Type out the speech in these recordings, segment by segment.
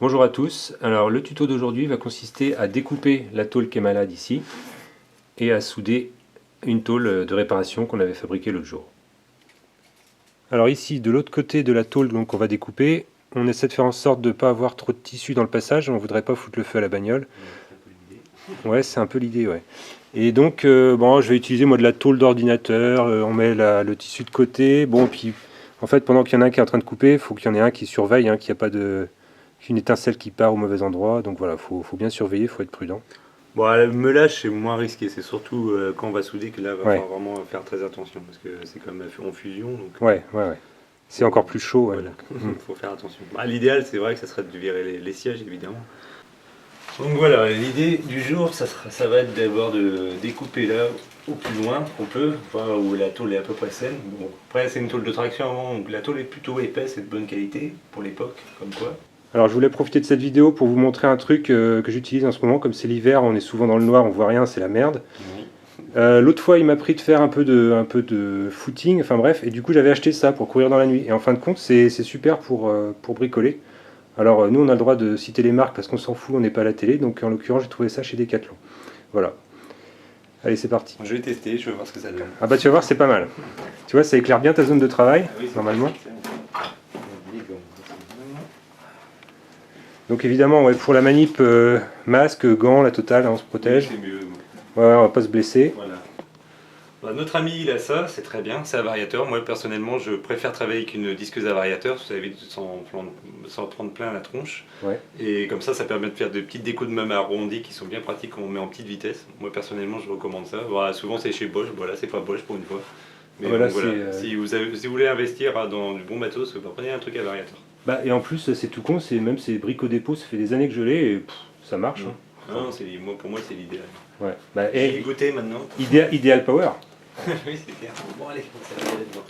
Bonjour à tous, alors le tuto d'aujourd'hui va consister à découper la tôle qui est malade ici et à souder une tôle de réparation qu'on avait fabriquée l'autre jour. Alors ici, de l'autre côté de la tôle qu'on va découper, on essaie de faire en sorte de ne pas avoir trop de tissu dans le passage, on ne voudrait pas foutre le feu à la bagnole. Ouais, c'est un peu l'idée, ouais. Et donc, bon, je vais utiliser moi de la tôle d'ordinateur, on met le tissu de côté, bon, puis en fait, pendant qu'il y en a un qui est en train de couper, il faut qu'il y en ait un qui surveille, qu'il n'y a pas qu'une étincelle qui part au mauvais endroit, donc voilà, faut bien surveiller, il faut être prudent. Bon, le meulage c'est moins risqué, c'est surtout quand on va souder que là, il va Ouais, falloir vraiment faire très attention parce que c'est quand même en fusion, donc ouais. C'est encore plus chaud, ouais. voilà, il faut faire attention. Bah, l'idéal, c'est vrai que ça serait de virer les sièges, évidemment. Donc voilà, l'idée du jour, ça va être d'abord de découper là au plus loin qu'on peut, voir où la tôle est à peu près saine. Bon, après, c'est une tôle de traction avant, donc la tôle est plutôt épaisse et de bonne qualité pour l'époque, comme quoi. Alors je voulais profiter de cette vidéo pour vous montrer un truc que j'utilise en ce moment, comme c'est l'hiver, on est souvent dans le noir, on voit rien, c'est la merde. Oui. L'autre fois, il m'a pris de faire un peu de footing, enfin bref, et du coup j'avais acheté ça pour courir dans la nuit. Et en fin de compte, c'est super pour bricoler. Alors nous, on a le droit de citer les marques parce qu'on s'en fout, on n'est pas à la télé, donc en l'occurrence, j'ai trouvé ça chez Decathlon. Voilà. Allez, c'est parti. Je vais tester, je vais voir ce que ça donne. Ah bah tu vas voir, c'est pas mal. Tu vois, ça éclaire bien ta zone de travail, normalement. Donc évidemment, ouais, pour la manip, masque, gants, la totale, hein, on se protège. C'est mieux. Ouais, on va pas se blesser. Voilà. Bah, notre ami il a ça, c'est très bien, c'est un variateur. Moi personnellement je préfère travailler avec une disqueuse à variateur, ça évite de s'en prendre plein la tronche. Ouais. Et comme ça permet de faire de petites décos de meubles arrondis qui sont bien pratiques quand on met en petite vitesse. Moi personnellement je recommande ça. Voilà, souvent c'est chez Bosch, voilà c'est pas Bosch pour une fois. Mais Voilà, bon, voilà. c'est, Si vous voulez investir dans du bon matos, prenez un truc à variateur. Bah, et en plus, c'est tout con, c'est Brico Dépôt, ça fait des années que je l'ai et ça marche. Hein. Non, pour moi c'est l'idéal. Ouais. Bah, J'ai goûté maintenant. Ideal Power. Oui c'est clair. Bon allez, ça va aller dedans.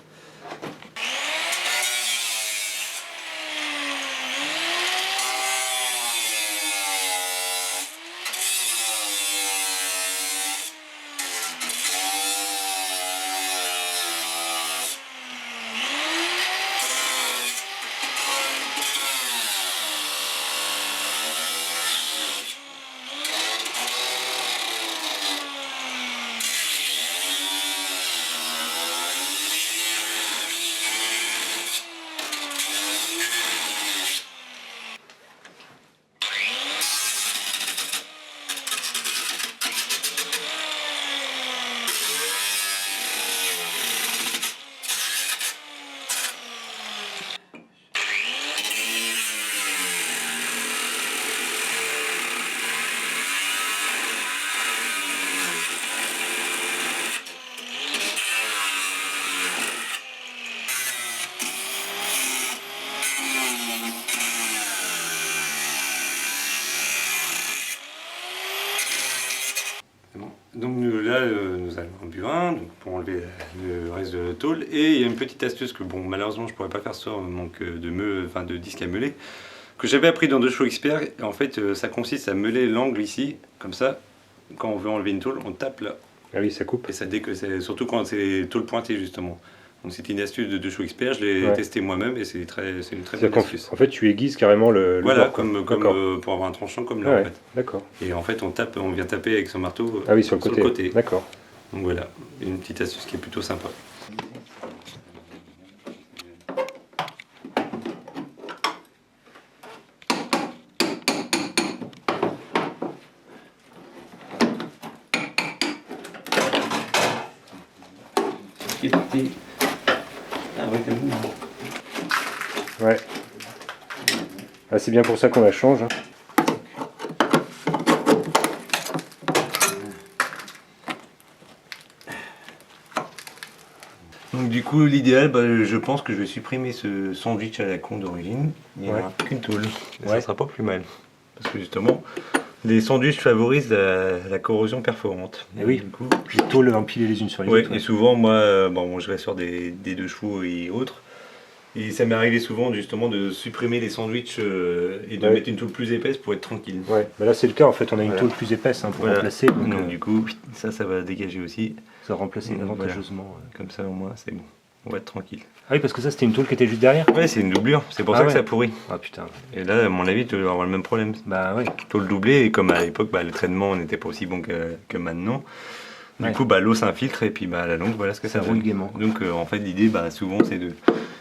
Donc là, nous allons en burin donc pour enlever le reste de la tôle. Et il y a une petite astuce que bon, malheureusement je ne pourrais pas faire ça, manque de disque à meuler, que j'avais appris dans 2 Chevaux Expert. En fait, ça consiste à meuler l'angle ici, comme ça. Quand on veut enlever une tôle, on tape là. Ah oui, ça coupe. Et ça surtout quand c'est tôle pointée justement. Donc c'était une astuce de 2 Chevaux Expert, je l'ai Ouais. testé moi-même et c'est une très C'est-à-dire bonne astuce. en fait, tu aiguises carrément le Voilà, bord, quoi. comme pour avoir un tranchant comme là Ah en ouais, fait. d'accord. Et en fait, on vient taper avec son marteau Ah oui, sur le côté. D'accord. Donc voilà, une petite astuce qui est plutôt sympa. Ouais. Ah, c'est bien pour ça qu'on la change. Hein. Donc du coup, l'idéal, je pense que je vais supprimer ce sandwich à la con d'origine. Il n'y aura qu'une tôle. Et ça sera pas plus mal. Parce que justement, les sandwichs favorisent la corrosion perforante. Et oui, du coup, les tôles empilées les unes sur les ouais, autres. et souvent, moi, je ressors des 2 chevaux et autres. Et ça m'est arrivé souvent justement de supprimer les sandwichs et de mettre une tôle plus épaisse pour être tranquille. Ouais, bah là c'est le cas en fait, on a une Voilà. tôle plus épaisse pour Voilà. remplacer. Donc du coup, ça va dégager aussi. ça va remplacer Voilà. avantageusement. Comme ça au moins, c'est bon. on va être tranquille. Ah oui, parce que ça c'était une tôle qui était juste derrière. Ouais, c'est une doublure, c'est pour ça que ça pourrit. Ah putain. Et là, à mon avis, tu vas avoir le même problème. Bah ouais. Tôle doublée, et comme à l'époque, le traitement n'était pas aussi bon que maintenant. Du Ouais. coup, l'eau s'infiltre et puis à la longue, voilà ce que ça roule donne. gaiement. Donc en fait, l'idée, souvent, c'est de...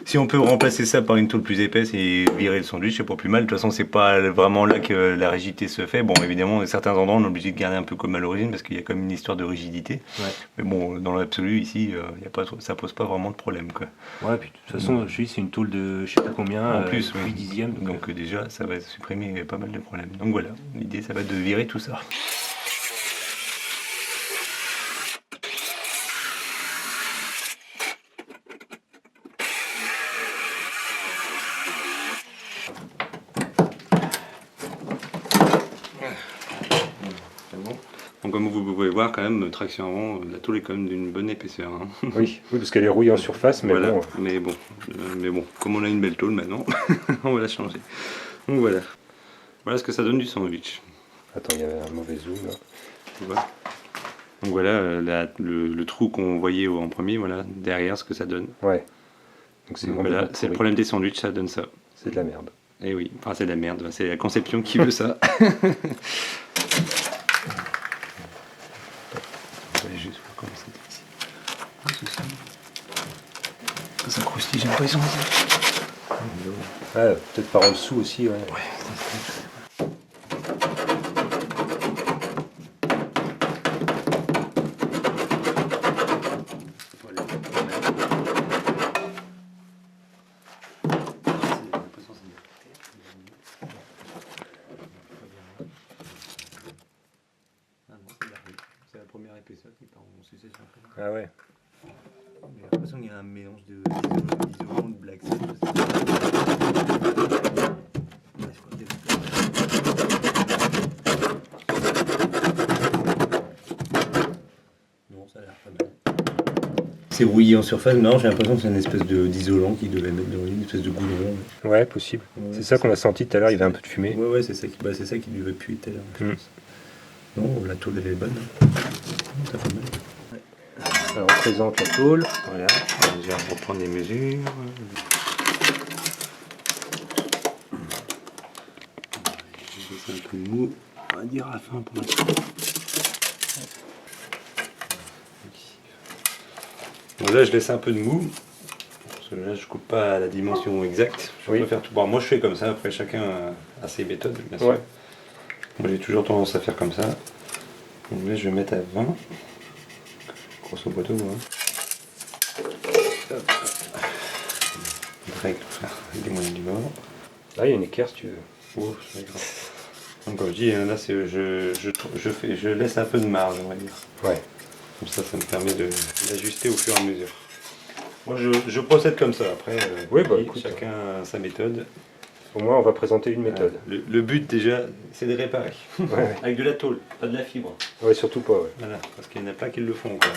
Si on peut remplacer ça par une tôle plus épaisse et virer le sandwich, c'est pas plus mal. De toute façon, c'est pas vraiment là que la rigidité se fait. Bon, évidemment, à certains endroits, on est obligé de garder un peu comme à l'origine parce qu'il y a comme une histoire de rigidité. Ouais. Mais bon, dans l'absolu, ici, y a pas, ça pose pas vraiment de problème, quoi. Ouais, puis de toute façon, je dis, c'est une tôle de je sais pas combien, En plus, 8 dixièmes. Donc déjà, ça va supprimer pas mal de problèmes. Donc voilà, l'idée, ça va être de virer tout ça. Donc comme vous pouvez voir quand même, traction avant, la tôle est quand même d'une bonne épaisseur. Hein. Oui, parce qu'elle est rouillée en surface, mais voilà. bon. Mais bon, comme on a une belle tôle maintenant, on va la changer. Donc voilà. Voilà ce que ça donne du sandwich. Attends, il y avait un mauvais zoom là. Voilà. Donc voilà le trou qu'on voyait en premier, voilà, derrière ce que ça donne. Ouais. Donc c'est voilà, c'est le problème des sandwichs, ça donne ça. C'est de la merde. Et oui, enfin c'est de la merde, c'est la conception qui veut ça. Juste voir comment c'est ici. Ça croustille, j'ai l'impression. Ah, peut-être par en dessous aussi, ouais. C'est la première épaisseur qui part en succession. Ah ouais. J'ai l'impression qu'il y a un mélange d'isolant, de black sand. Non, ça a l'air pas mal. C'est rouillé en surface, mais non, j'ai l'impression que c'est une espèce d'isolant qui devait mettre dans une espèce de goudron. Ouais, possible. Ouais, c'est ça qu'on a senti tout à l'heure, il y avait un peu de fumée. Ouais, c'est ça qui devait puer tout à l'heure. Je pense. Non, la tôle elle est bonne. Ça fait mal. Alors on présente la tôle. Voilà, on va déjà reprendre les mesures. C'est un peu mou, on va dire à la fin pour l'instant. Bon, là je laisse un peu de mou, parce que là je coupe pas à la dimension exacte. Je peux faire tout. Bon, moi je fais comme ça, après chacun a ses méthodes bien sûr. Ouais. Moi j'ai toujours tendance à faire comme ça. Donc là je vais mettre à 20. Grosso modo. Hein. Règle, avec les moyens du bord. Là il y a une équerre si tu veux. Oh, c'est grave. Donc comme je dis, là c'est, je laisse un peu de marge, on va dire. Ouais. Comme ça me permet d'ajuster au fur et à mesure. Moi je procède comme ça, après écoute, chacun a sa méthode. Au moins on va présenter une méthode. Le but déjà c'est de réparer. Ouais. Avec de la tôle, pas de la fibre. Ouais, surtout pas, ouais. Voilà, parce qu'il y en a pas qui le font quoi.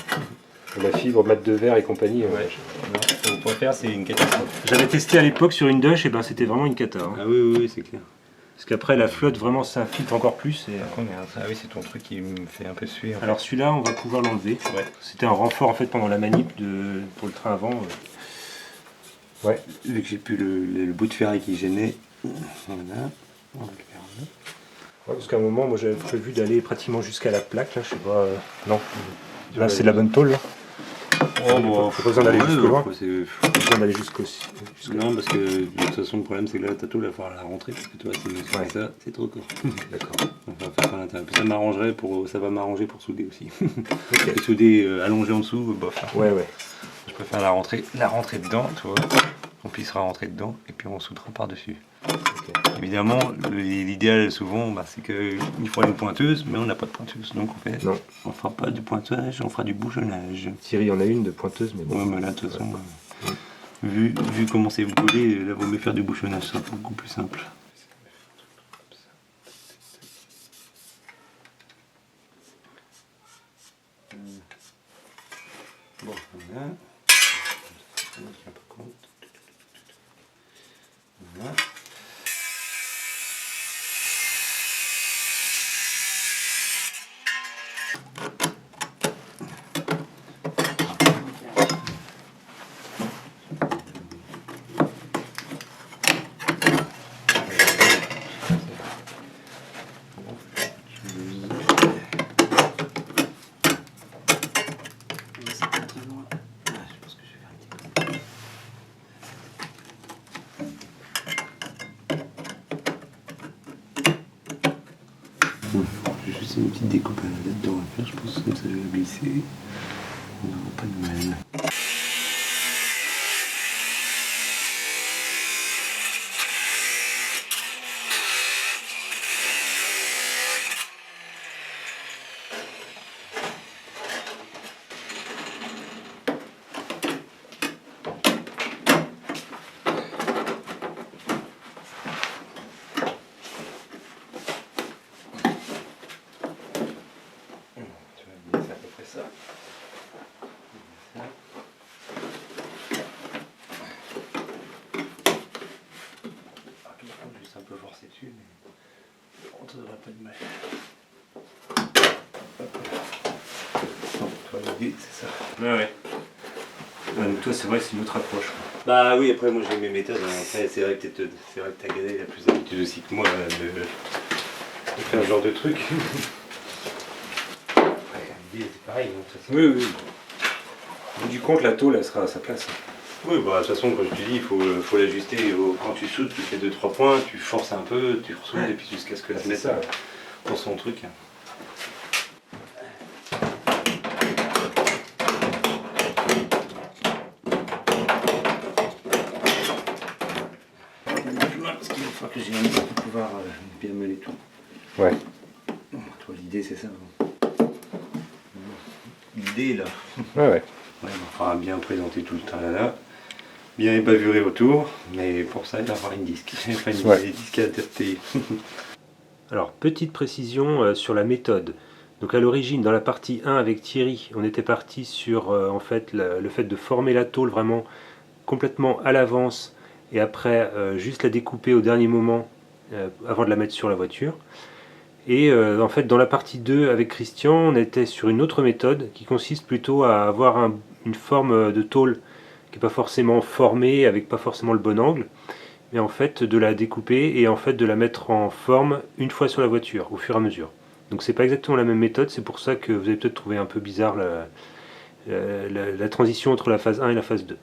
La fibre, mat de verre et compagnie. Ouais. Non, ce qu'on peut faire c'est une catastrophe. J'avais testé à l'époque sur une Dush et ben c'était vraiment une cata. Hein. Ah oui, c'est clair. Parce qu'après la flotte vraiment ça filtre encore plus. Et... Ah oui, c'est ton truc qui me fait un peu suer. Alors celui-là on va pouvoir l'enlever. Ouais. C'était un renfort en fait pendant la manip pour le train avant. Ouais. Vu que j'ai plus le bout de ferraille qui gênait. Voilà. On récupère un autre. Ouais, parce qu'à un moment moi j'avais prévu d'aller pratiquement jusqu'à la plaque là, je sais pas. Non. Là c'est la bonne tôle là. Oh bon, faut pas besoin d'aller jusqu'au loin. Faut pas besoin d'aller jusqu'au. Non, parce que de toute façon le problème c'est que là ta tôle il va falloir la rentrer parce que tu vois c'est ça, c'est trop court. D'accord. On va faire par l'intérieur. Ça va m'arranger pour souder aussi. Okay. Et souder allongé en dessous, bof. Ouais. Je préfère la rentrer dedans, tu vois. On puissera rentrer dedans et puis on soudera par dessus. Okay. Évidemment, l'idéal souvent, c'est qu'il faudra une pointeuse, mais on n'a pas de pointeuse, donc on fera pas de pointage, on fera du bouchonnage. Thierry en a une de pointeuse, mais bon. Ouais, mais là de toute façon, vu comment c'est brûlé, là vaut mieux faire du bouchonnage, c'est beaucoup plus simple. Bon, voilà. Voilà. passer une petite découpe là-dedans à faire, je pense, comme ça je vais glisser. On n'aura pas de mal. Un peu forcé dessus, mais on ne devrait pas de mal. Non, toi l'idée c'est ça. Ouais. Donc toi c'est vrai que c'est une autre approche. Bah oui, après moi j'ai mes méthodes. Hein. Après c'est vrai que ta galerie a plus d'habitude aussi que moi de faire ce genre de truc. Après l'idée c'est pareil. Hein, oui. Au bout du compte, la tôle elle sera à sa place. Oui, bah, de toute façon, comme je te dis, il faut l'ajuster. Quand tu soudes, tu fais 2-3 points, tu forces un peu, tu ressoudes, et puis jusqu'à ce que la mette ça pour son truc. Parce qu'il va falloir que j'ai un peu pour pouvoir bien mêler tout. Ouais. Toi, l'idée, c'est ça. L'idée, là. Ouais. Ouais, il faudra bien présenter tout le temps là. Bien ébavurer autour, mais pour ça il va y avoir une disque. Enfin, une disque adaptée. Alors, petite précision sur la méthode. Donc à l'origine, dans la partie 1 avec Thierry, on était parti sur en fait, le fait de former la tôle vraiment complètement à l'avance et après juste la découper au dernier moment avant de la mettre sur la voiture. Et en fait, dans la partie 2 avec Christian, on était sur une autre méthode qui consiste plutôt à avoir une forme de tôle qui n'est pas forcément formée, avec pas forcément le bon angle, mais en fait de la découper et en fait de la mettre en forme une fois sur la voiture, au fur et à mesure. Donc c'est pas exactement la même méthode, c'est pour ça que vous avez peut-être trouvé un peu bizarre la transition entre la phase 1 et la phase 2.